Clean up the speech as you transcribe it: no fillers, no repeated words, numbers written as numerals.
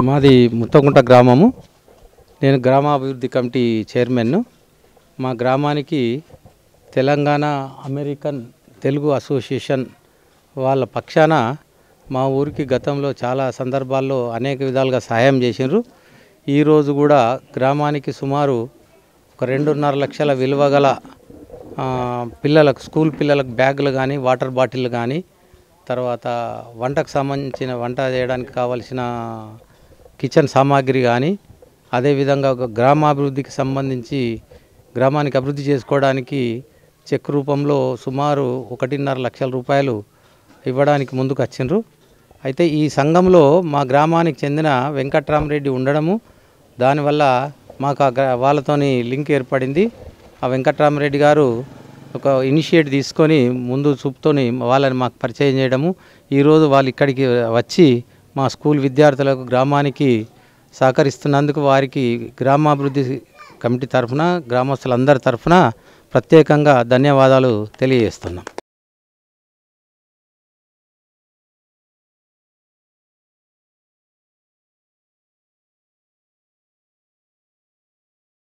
మాది ముత్తకుంట గ్రామము. నేను గ్రామాభివృద్ధి కమిటీ చైర్మన్ను. మా గ్రామానికి తెలంగాణ అమెరికన్ తెలుగు అసోసియేషన్ వాళ్ళ పక్షాన మా ఊరికి గతంలో చాలా సందర్భాల్లో అనేక విధాలుగా సహాయం చేసినారు. ఈరోజు కూడా గ్రామానికి సుమారు ఒక 2.5 లక్షల విలువ గల పిల్లలకు స్కూల్ పిల్లలకు బ్యాగులు కానీ వాటర్ బాటిల్ కానీ తర్వాత వంటకు సంబంధించిన వంట చేయడానికి కావలసిన కిచెన్ సామాగ్రి కానీ అదేవిధంగా ఒక గ్రామాభివృద్ధికి సంబంధించి గ్రామానికి అభివృద్ధి చేసుకోవడానికి చెక్ రూపంలో సుమారు 1.5 లక్షల రూపాయలు ఇవ్వడానికి ముందుకు వచ్చిండ్రు. అయితే ఈ సంఘంలో మా గ్రామానికి చెందిన వెంకట్రామరెడ్డి ఉండడము దానివల్ల మాకు వాళ్ళతోని లింక్ ఏర్పడింది. ఆ వెంకట్రామరెడ్డి గారు ఒక ఇనిషియేట్ తీసుకొని ముందు చూపుతోని వాళ్ళని మాకు పరిచయం చేయడము, ఈరోజు వాళ్ళు ఇక్కడికి వచ్చి మా స్కూల్ విద్యార్థులకు గ్రామానికి సహకరిస్తున్నందుకు వారికి గ్రామాభివృద్ధి కమిటీ తరఫున గ్రామస్తులందరి తరఫున ప్రత్యేకంగా ధన్యవాదాలు తెలియజేస్తున్నాం.